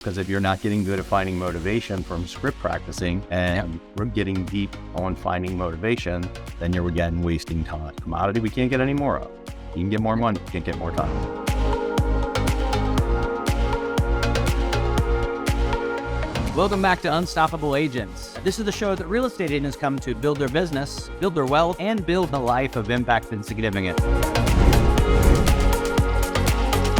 Because if you're not getting good at finding motivation from script practicing and we're getting deep on finding motivation, then you're again wasting time. Commodity we can't get any more of. You can get more money, you can't get more time. Welcome back to Unstoppable Agents. This is the show that real estate agents come to build their business, build their wealth, and build a life of impact and significance.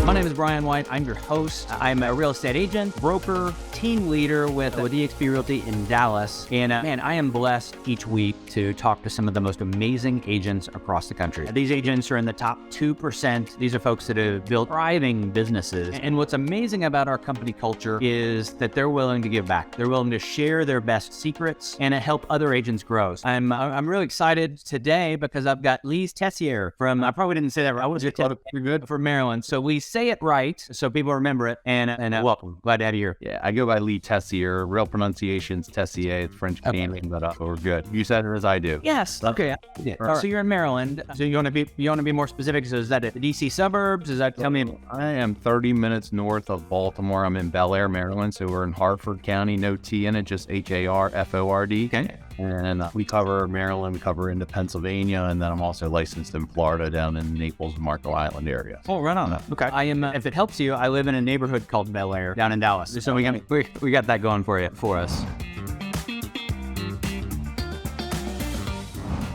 My name is Brian White. I'm your host. I'm a real estate agent, broker, team leader with eXp Realty in Dallas. And man, I am blessed each week to talk to some of the most amazing agents across the country. These agents are in the top 2%. These are folks that have built thriving businesses. And what's amazing about our company culture is that they're willing to give back. They're willing to share their best secrets and help other agents grow. I'm really excited today because I've got Lee Tessier from, I probably didn't say that right. I was just you're good from Maryland. So we say it right so people remember it. And welcome. Glad to have you here. Yeah, I go by Lee Tessier. Real pronunciation's Tessier. It's French Canadian, but we're good. You said it as I do. Yes. Okay. Yeah. Right. So you're in Maryland. So you want to be more specific? So is that the DC suburbs? Is that tell me? I am 30 minutes north of Baltimore. I'm in Bel Air, Maryland. So we're in Harford County. No T in it, just HARFORD. Okay. And we cover Maryland, we cover into Pennsylvania, and then I'm also licensed in Florida down in Naples, Marco Island area. Oh, right on. Okay. I am, if it helps you, I live in a neighborhood called Bel Air down in Dallas. So we got that going for us.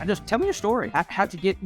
Just tell me your story. How'd you get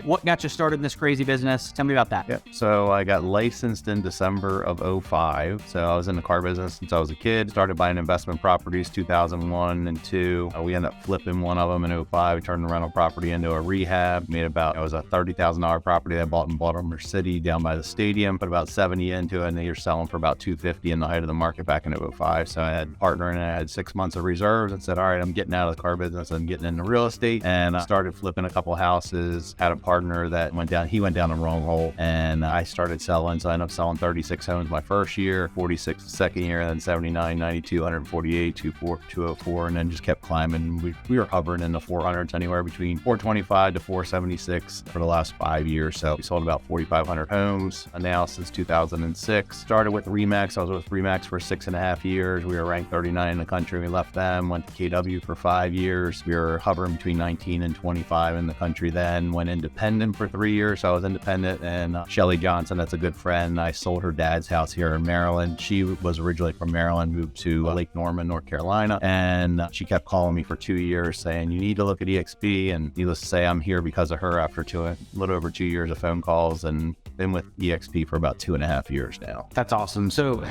what got you started in this crazy business? Tell me about that. Yeah. So I got licensed in December of 2005. So I was in the car business since I was a kid. Started buying investment properties 2001 and 2. We ended up flipping one of them in 2005. Turned the rental property into a rehab. It was a $30,000 property I bought in Baltimore City down by the stadium. Put about 70 into it, and they were selling for about 250 in the height of the market back in 2005. So I had a partner in it. I had 6 months of reserves and said, all right, I'm getting out of the car business. I'm getting into real estate, and I started flipping a couple houses. Had a partner that went down the wrong hole, and I started selling. So I ended up selling 36 homes my first year, 46 the second year, and then 79, 92, 148, 204, and then just kept climbing. We were hovering in the 400s, anywhere between 425 to 476 for the last 5 years. So we sold about 4,500 homes now since 2006. Started with Remax. I was with Remax for 6.5 years. We were ranked 39 in the country. We left them, went to KW for 5 years. We were hovering between 19 and 25 in the country then. Went independent for 3 years. So I was independent, and Shelly Johnson, that's a good friend. I sold her dad's house here in Maryland. She was originally from Maryland, moved to Lake Norman, North Carolina, and she kept calling me for 2 years saying, you need to look at eXp. And needless to say, I'm here because of her after a little over 2 years of phone calls, and been with eXp for about 2.5 years now. That's awesome. So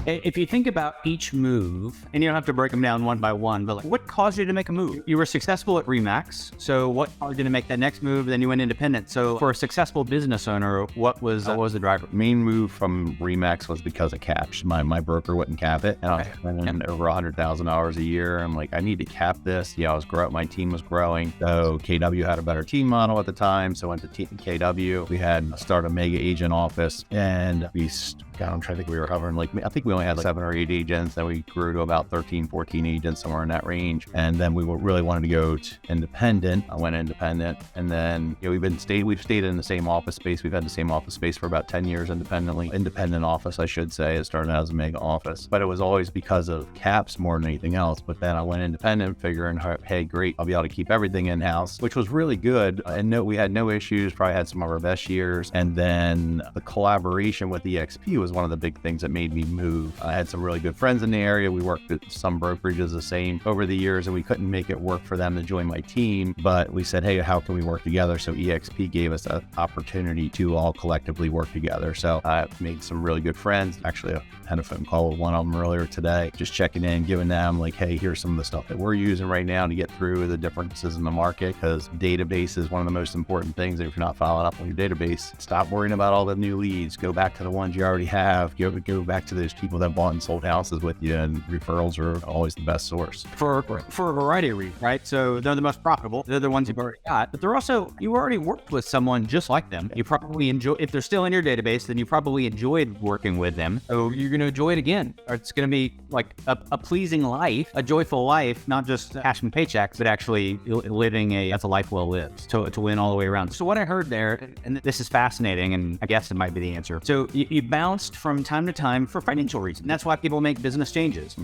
if you think about each move, and you don't have to break them down one by one, but what caused you to make a move? You were successful at Remax, so what caused you to make that next move? Then you went independent. So for a successful business owner, what was the driver? Main move from Remax was because of caps. My broker wouldn't cap it, and I was spending over $100,000 a year. I'm like, I need to cap this. Yeah, my team was growing. So KW had a better team model at the time, so I went to KW. We had started a mega agent office, and I'm trying to think, we were hovering I think we only had 7 or 8 agents. Then we grew to about 13, 14 agents, somewhere in that range. And then we really wanted to go independent. I went independent, and then we've stayed in the same office space. We've had the same office space for about 10 years independently. Independent office, I should say. It started out as a mega office, but it was always because of caps more than anything else. But then I went independent, figuring, hey, great, I'll be able to keep everything in-house, which was really good. And we had no issues. Probably had some of our best years. And then the collaboration with eXp was one of the big things that made me move. I had some really good friends in the area. We worked at some brokerages the same over the years, and we couldn't make it work for them to join my team, but we said, hey, how can we work together? So eXp gave us an opportunity to all collectively work together. So I made some really good friends. Actually, I had a phone call with one of them earlier today, just checking in, giving them like, hey, here's some of the stuff that we're using right now to get through the differences in the market, because database is one of the most important things. If you're not following up on your database, stop worrying about all the new leads. Go back to the ones you already have. Go back to those people people that bought and sold houses with you, and referrals are always the best source. For a variety of reasons, right? So they're the most profitable. They're the ones you've already got, but they're also, you already worked with someone just like them. You probably enjoy, if they're still in your database, then you probably enjoyed working with them. So you're going to enjoy it again. Or it's going to be like a pleasing life, a joyful life, not just cashing paychecks, but actually living that's a life well lived, to win all the way around. So what I heard there, and this is fascinating, and I guess it might be the answer. So you bounced from time to time for financial reasons. That's why people make business changes.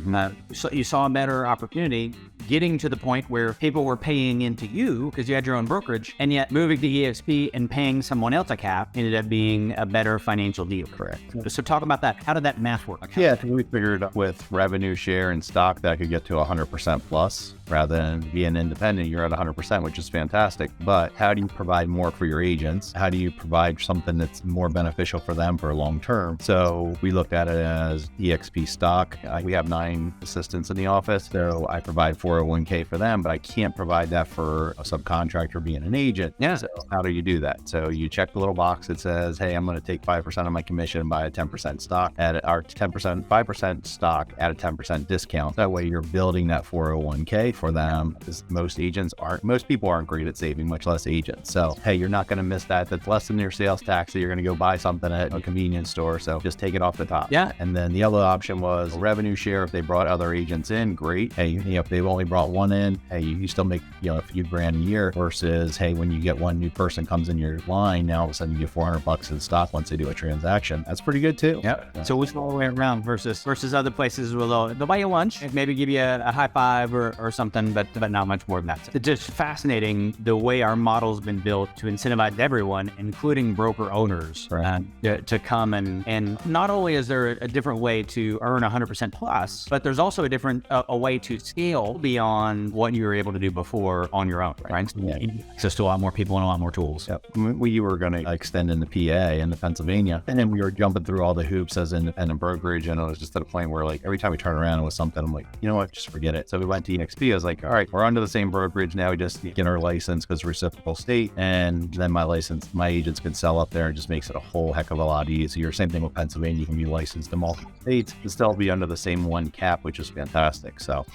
So you saw a better opportunity getting to the point where people were paying into you because you had your own brokerage, and yet moving to eXp and paying someone else a cap ended up being a better financial deal. Correct. So talk about that. How did that math work? Yeah, we figured with revenue share and stock that I could get to 100% plus. Rather than being independent, you're at 100%, which is fantastic. But how do you provide more for your agents? How do you provide something that's more beneficial for them for long term? So we looked at it as eXp stock. We have 9 assistants in the office, so I provide 401k for them, but I can't provide that for a subcontractor being an agent. Yeah. So how do you do that? So you check the little box that says, hey, I'm going to take 5% of my commission and buy a 10% stock at our 10%, 5% stock at a 10% discount. That way you're building that 401k for them, because most people aren't great at saving, much less agents. So, hey, you're not going to miss that. That's less than your sales tax that you're going to go buy something at a convenience store. So just take it off the top. Yeah. And then the other option was revenue share. If they brought other agents in, great. Hey, if they've only brought one in, hey, you still make, a few grand a year versus, hey, when you get one new person comes in your line, now all of a sudden you get $400 in stock once they do a transaction. That's pretty good too. Yep. So it's all the way around versus other places where they'll buy you lunch, maybe give you a high five or something, but not much more than that. It's just fascinating the way our model's been built to incentivize everyone, including broker owners, to come and not only is there a different way to earn 100% plus, but there's also a different a way to scale beyond what you were able to do before on your own, right? So you need access to a lot more people and a lot more tools. Yep. We were going to extend into PA into Pennsylvania, and then we were jumping through all the hoops as independent brokerage, and it was just at a point where like every time we turn around it was something, I'm like, you know what, just forget it. So we went to eXp. I was like, all right, we're under the same brokerage now. We just get our license because reciprocal state, and then my agents can sell up there, and just makes it a whole heck of a lot easier. Same thing with Pennsylvania. You can be licensed in multiple states and still be under the same one cap, which is fantastic. So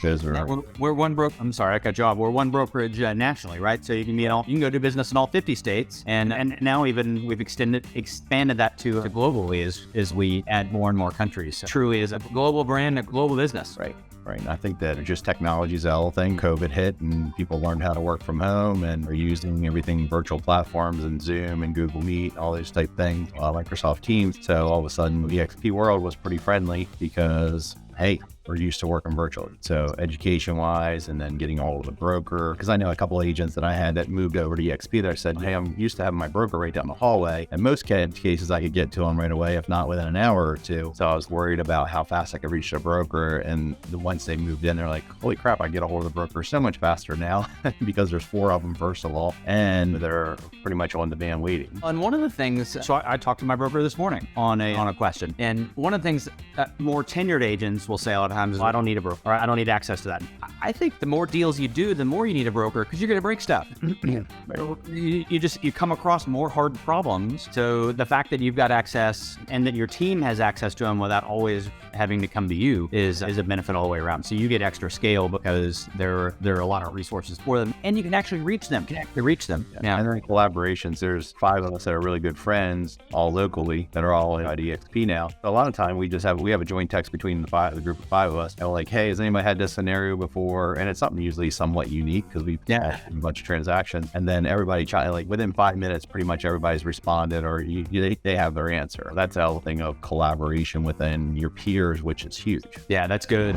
we're one broker. I'm sorry, I got you off. We're one brokerage nationally, right? So you can you can go do business in all 50 states, and now even we've expanded that to globally as we add more and more countries. So truly is a global brand, a global business. Right. And I think that just technology is a whole thing. COVID hit and people learned how to work from home and are using everything virtual platforms and Zoom and Google Meet, all these type things, Microsoft Teams. So all of a sudden the eXp world was pretty friendly because, hey, we're used to working virtually. So education wise, and then getting all of the broker, because I know a couple of agents that I had that moved over to eXp that said, hey, I'm used to having my broker right down the hallway. In most cases, I could get to them right away, if not within an hour or two. So I was worried about how fast I could reach a broker. And once they moved in, they're like, holy crap, I get a hold of the broker so much faster now because there's 4 of them, first of all, and they're pretty much on demand waiting. And one of the things, so I talked to my broker this morning on a question. And one of the things that more tenured agents will say a lot of times is, I don't need a broker, or I don't need access to that. I think the more deals you do, the more you need a broker, because you're going to break stuff. You come across more hard problems. So the fact that you've got access and that your team has access to them without always having to come to you is a benefit all the way around. So you get extra scale because there are a lot of resources for them, and you can actually reach them. Yeah. And then collaborations, there's 5 of us that are really good friends, all locally, that are all at eXp now. So a lot of time we have a joint text between the group of 5 of us. And we're like, hey, has anybody had this scenario before? And it's something usually somewhat unique because we've had a bunch of transactions. And then everybody, like within 5 minutes, pretty much everybody's responded, or they have their answer. That's the whole thing of collaboration within your peers, which is huge. Yeah, that's good.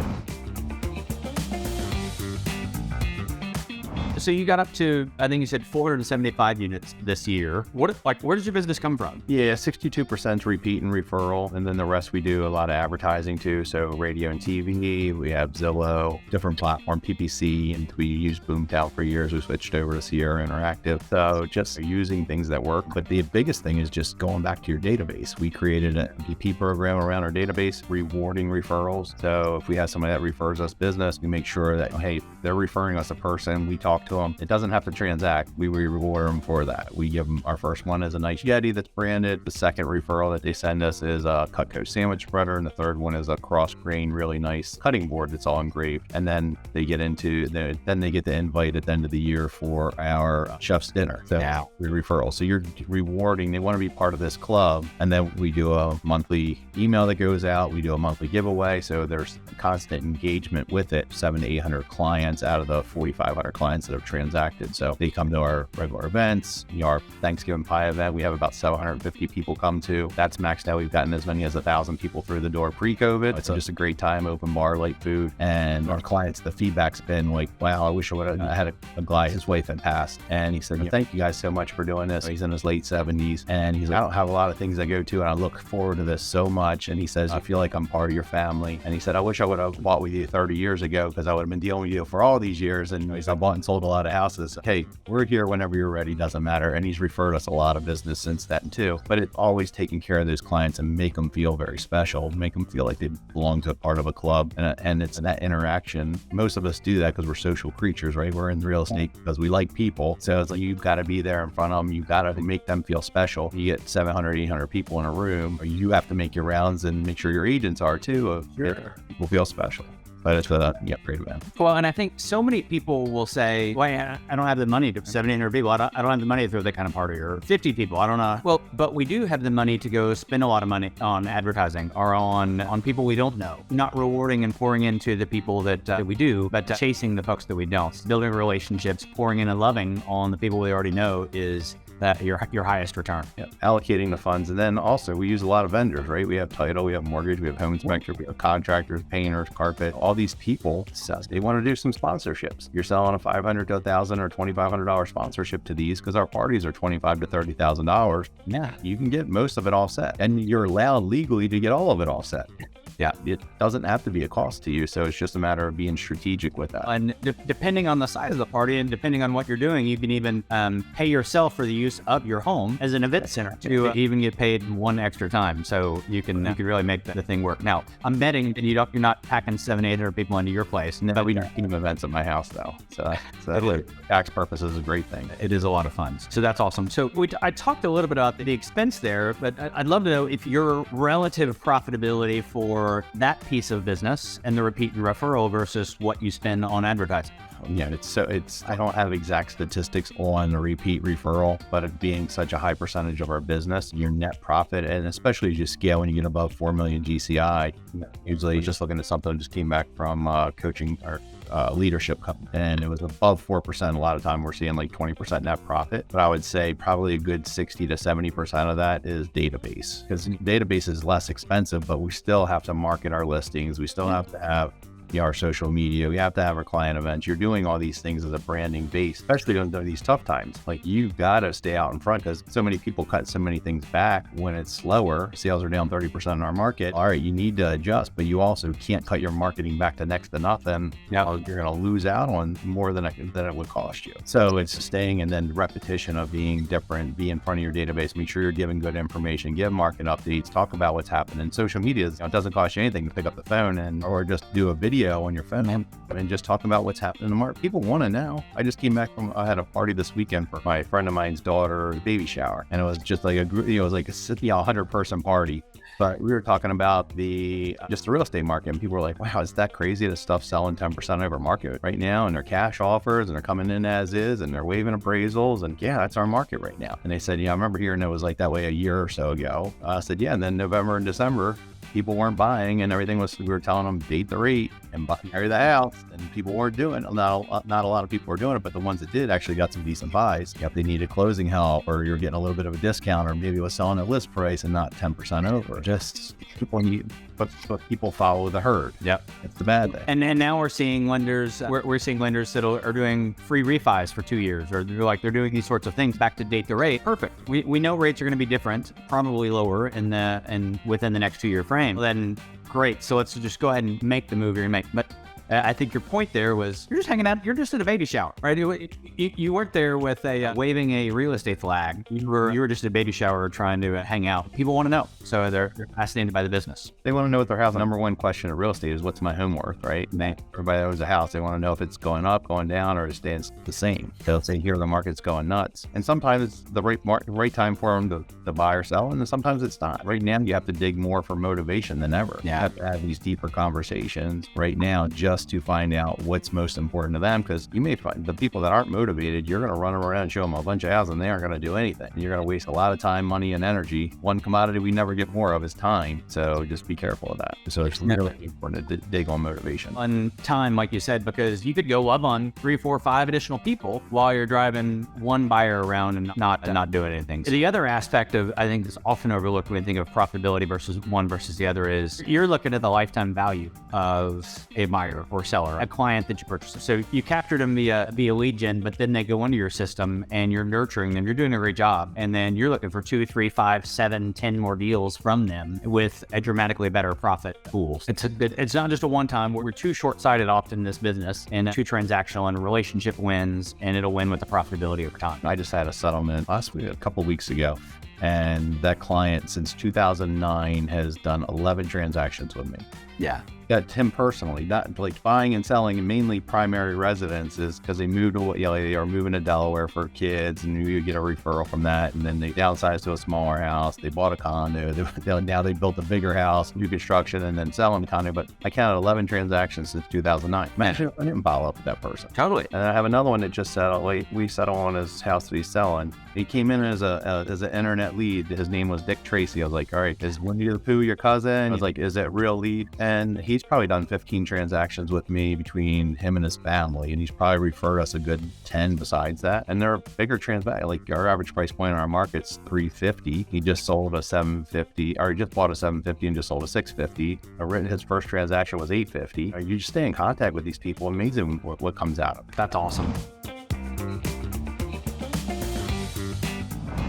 So you got up to, I think you said 475 units this year. Where does your business come from? Yeah, 62% repeat and referral. And then the rest we do a lot of advertising too. So radio and TV, we have Zillow, different platform, PPC, and we used Boomtown for years. We switched over to Sierra Interactive. So just using things that work. But the biggest thing is just going back to your database. We created an MVP program around our database, rewarding referrals. So if we have somebody that refers us business, we make sure that, hey, they're referring us a person, we talk to them. It doesn't have to transact. We reward them for that. We give them, our first one is a nice Yeti that's branded. The second referral that they send us is a Cutco sandwich spreader. And the third one is a cross grain, really nice cutting board that's all engraved. And then they get then they get the invite at the end of the year for our chef's dinner. So Wow. we referral. So you're rewarding, they want to be part of this club. And then we do a monthly email that goes out. We do a monthly giveaway. So there's constant engagement with it. 700 to 800 clients out of the 4,500 clients that have transacted. So they come to our regular events. Our Thanksgiving pie event, we have about 750 people come to. That's maxed out. We've gotten as many as 1,000 people through the door pre-COVID. It's just a great time, open bar, light food. And our clients, the feedback's been like, wow, I wish I would have had a guy, his wife had passed. And he said, thank you guys so much for doing this. He's in his late 70s. And he's like, I don't have a lot of things I go to, and I look forward to this so much. And he says, I feel like I'm part of your family. And he said, I wish I would have bought with you 30 years ago, because I would have been dealing with you for all these years. And I bought and sold a lot of houses. Hey, we're here whenever you're ready. Doesn't matter. And he's referred us a lot of business since then too. But it's always taking care of those clients and make them feel very special, make them feel like they belong to a part of a club. And it's that interaction. Most of us do that because we're social creatures, right? We're in real estate because we like people. So it's like, you've got to be there in front of them. You've got to make them feel special. You get 700, 800 people in a room, or you have to make your rounds and make sure your agents are too. People feel special. But it's a great event. Well, and I think so many people will say, well, I don't have the money to 700 people. I don't have the money to throw that kind of party, or 50 people. I don't know. Well, but we do have the money to go spend a lot of money on advertising, or on people we don't know, not rewarding and pouring into the people that we do, but chasing the folks that we don't. Building relationships, pouring in and loving on the people we already know is that your highest return. Allocating the funds. And then also we use a lot of vendors, right? We have title, we have mortgage, we have home inspector, we have contractors, painters, carpet, all these people, they want to do some sponsorships. You're selling a $500 to $1,000 or $2,500 sponsorship to these, because our parties are $25,000 to $30,000. Yeah. You can get most of it all set, and you're allowed legally to get all of it all set. Yeah. It doesn't have to be a cost to you. So it's just a matter of being strategic with that. And depending on the size of the party and depending on what you're doing, you can even pay yourself for the use of your home as an event center to even get paid one extra time. So you can really make the thing work. Now, I'm betting that you're not packing 700-800 people into your place. No, but we don't keep events at my house though. So for tax purposes is a great thing. It is a lot of fun. So that's awesome. So I talked a little bit about the expense there, but I'd love to know if your relative profitability for that piece of business and the repeat and referral versus what you spend on advertising. Yeah, I don't have exact statistics on the repeat referral, but it being such a high percentage of our business, your net profit, and especially as you scale when you get above 4 million GCI, usually just looking at something that just came back from coaching or leadership company, and it was above 4%. A lot of time we're seeing like 20% net profit, but I would say probably a good 60 to 70% of that is database, because database is less expensive, but we still have to market our listings. We still have to have our social media. We have to have our client events. You're doing all these things as a branding base, especially during these tough times. Like, you've got to stay out in front, because so many people cut so many things back when it's slower. Sales are down 30% in our market. All right, you need to adjust, but you also can't cut your marketing back to next to nothing. You're going to lose out on more than it would cost you. So it's staying, and then repetition of being different, be in front of your database, make sure you're giving good information, give market updates, talk about what's happening. Social media, it doesn't cost you anything to pick up the phone or just do a video on your phone and just talk about what's happening in the market. People want to know. I just came back I had a party this weekend for my friend of mine's daughter's baby shower, and it was just like it was like a 100-person party. But we were talking about just the real estate market, and people were like, wow, is that crazy? This stuff's selling 10% over market right now, and they're cash offers, and they're coming in as is, and they're waiving appraisals, and yeah, that's our market right now. And they said, I remember hearing it was like that way a year or so ago. I said, yeah, and then November and December, people weren't buying, and everything we were telling them date the rate and marry the house, and people weren't doing it. Not a lot of people were doing it, but the ones that did actually got some decent buys. If they needed closing help, or you're getting a little bit of a discount, or maybe it was selling at list price and not 10% over. Just but people follow the herd. Yep, it's the bad thing. And now we're seeing lenders. We're seeing lenders that are doing free refis for 2 years, or they're doing these sorts of things back to date the rate. Perfect. We know rates are going to be different, probably lower within the next 2 year frame. Well, then great. So let's just go ahead and make the move you're making. But I think your point there was you're just hanging out. You're just at a baby shower, right? You weren't there with a waving a real estate flag. You were just at a baby shower trying to hang out. People want to know, so they're fascinated by the business. They want to know what their house. The number one question of real estate is what's my home worth, right? And everybody that owns a house, they want to know if it's going up, going down, or it stays the same. They'll say here the market's going nuts, and sometimes it's the right time for them to buy or sell, and sometimes it's not. Right now, you have to dig more for motivation than ever. You have to have these deeper conversations right now just to find out what's most important to them, because you may find the people that aren't motivated, you're going to run around and show them a bunch of houses and they aren't going to do anything. You're going to waste a lot of time, money, and energy. One commodity we never get more of is time, so just be careful of that. So it's really important to dig on motivation. On time, like you said, because you could go love on 3, 4, 5 additional people while you're driving one buyer around and not doing anything. The other aspect of, I think, is often overlooked when we think of profitability versus one versus the other is you're looking at the lifetime value of a buyer or seller, a client that you purchased. So you captured them via lead gen, but then they go into your system and you're nurturing them. You're doing a great job. And then you're looking for 2, 3, 5, 7, 10 more deals from them with a dramatically better profit pool. It's not just a one-time. We're too short-sighted often in this business, and too transactional, and relationship wins, and it'll win with the profitability over time. I just had a settlement last week, a couple weeks ago, and that client since 2009 has done 11 transactions with me. Yeah. Got him personally, not like buying and selling, and mainly primary residences because they moved to, they are moving to Delaware for kids, and you get a referral from that. And then they downsized to a smaller house. They bought a condo. Now they built a bigger house, new construction, and then selling the condo. But I counted 11 transactions since 2009. Man, I didn't follow up with that person. Totally. And I have another one that just settled. We settled on his house that he's selling. He came in as an internet lead. His name was Dick Tracy. I was like, all right, is Winnie the Pooh your cousin? I was like, is that real lead? And he's probably done 15 transactions with me between him and his family, and he's probably referred us a good 10 besides that. And they're bigger transactions. Like our average price point in our market's $350. He just sold a $750, or he just bought a $750 and just sold a $650. His first transaction was $850. You just stay in contact with these people. Amazing what comes out of it. That's awesome.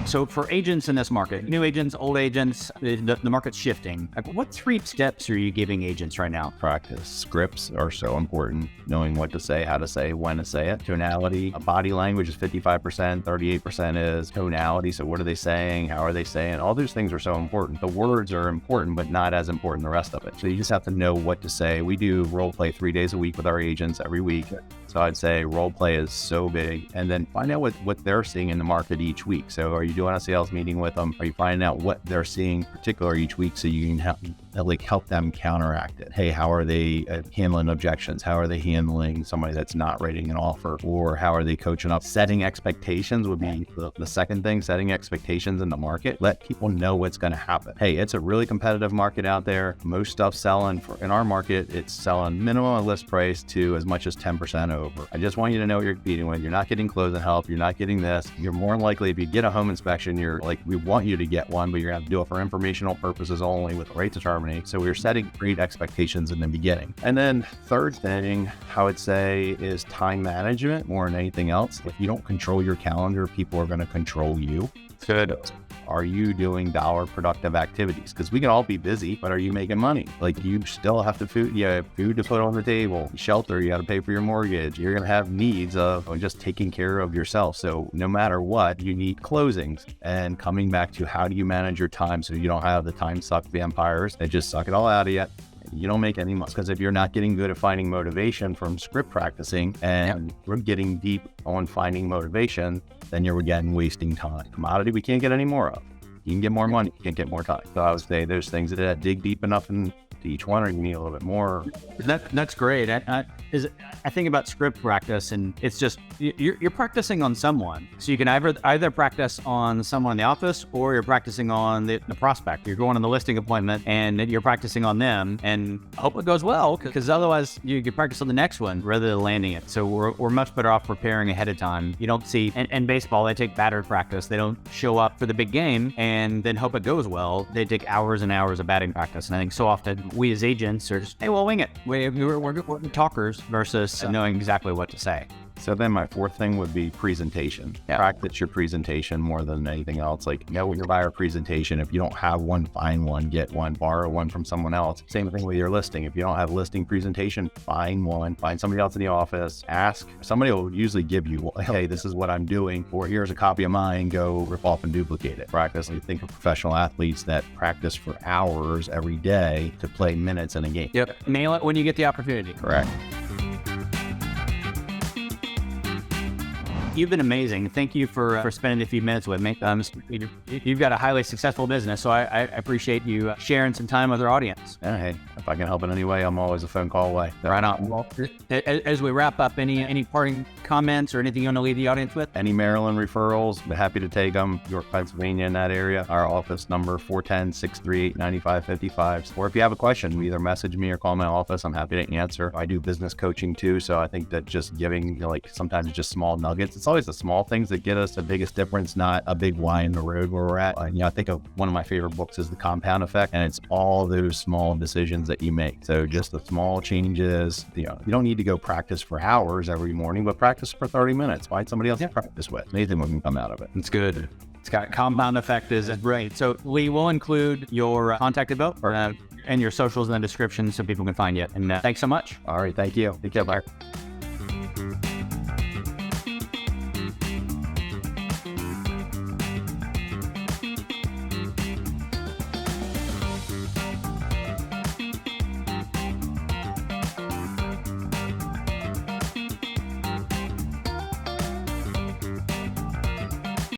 So for agents in this market, new agents, old agents, the market's shifting. What 3 steps are you giving agents right now? Practice. Scripts are so important. Knowing what to say, how to say, when to say it. Tonality. Body language is 55%, 38% is tonality. So what are they saying? How are they saying? All those things are so important. The words are important, but not as important the rest of it. So you just have to know what to say. We do role play 3 days a week with our agents every week. So I'd say role play is so big. And then find out what they're seeing in the market each week. So are you doing a sales meeting with them? Are you finding out what they're seeing particular each week so you can help them counteract it? Hey, how are they handling objections? How are they handling somebody that's not rating an offer? Or how are they coaching up? Setting expectations would be the second thing, setting expectations in the market. Let people know what's going to happen. Hey, it's a really competitive market out there. Most stuff selling in our market, it's selling minimum list price to as much as 10% over. I just want you to know what you're competing with. You're not getting closing help. You're not getting this. You're more likely, if you get a home inspection, you're like, we want you to get one, but you're going to have to do it for informational purposes only with the rate to terminate. So we're setting great expectations in the beginning. And then third thing I would say is time management more than anything else. If you don't control your calendar, people are going to control you. Good. Are you doing dollar productive activities? Because we can all be busy, but are you making money? Like you still have to you have food to put on the table, shelter, you got to pay for your mortgage. You're going to have needs of just taking care of yourself. So no matter what, you need closings. And coming back to how do you manage your time so you don't have the time suck vampires that just suck it all out of you. You don't make any money, because if you're not getting good at finding motivation from script practicing and we're getting deep on finding motivation, then you're again wasting time. Commodity we can't get any more of. You can get more money, you can't get more time. So I would say there's things that dig deep enough into each one, or you need a little bit more. That's great. I think about script practice, and it's just you're practicing on someone. So you can either practice on someone in the office, or you're practicing on the prospect. You're going on the listing appointment and you're practicing on them, and hope it goes well, because otherwise you can practice on the next one rather than landing it. So we're much better off preparing ahead of time. You don't see, and baseball, they take batting practice. They don't show up for the big game and then hope it goes well. They take hours and hours of batting practice. And I think so often we as agents are just, hey, we'll wing it. We're talkers versus knowing exactly what to say. So then my fourth thing would be presentation. Practice your presentation more than anything else. Like, know your buyer presentation. If you don't have one, find one, get one, borrow one from someone else. Same thing with your listing. If you don't have a listing presentation, find one, find somebody else in the office, ask. Somebody will usually give you, hey, this is what I'm doing, or here's a copy of mine, go rip off and duplicate it. Practice. You think of professional athletes that practice for hours every day to play minutes in a game. Yep. Nail it when you get the opportunity. Correct. You've been amazing. Thank you for spending a few minutes with me. You've got a highly successful business, so I appreciate you sharing some time with our audience. Yeah, hey, if I can help in any way, I'm always a phone call away. Right on. Well, as we wrap up, any parting comments or anything you want to leave the audience with? Any Maryland referrals, we're happy to take them. York, Pennsylvania, in that area. Our office number 410-638-9555. Or if you have a question, either message me or call my office. I'm happy to answer. I do business coaching too, so I think that just giving, like, sometimes just small nuggets. It's always the small things that get us the biggest difference, not a big Y in the road where we're at. I think of one of my favorite books is The Compound Effect, and it's all those small decisions that you make. So just the small changes. You don't need to go practice for hours every morning, but practice for 30 minutes. Find somebody else to practice with. Amazing what can come out of it. It's good. It's got compound effect is great. So Lee, we'll include your contact info and your socials in the description so people can find you. And thanks so much. All right. Thank you. Take care. Bye.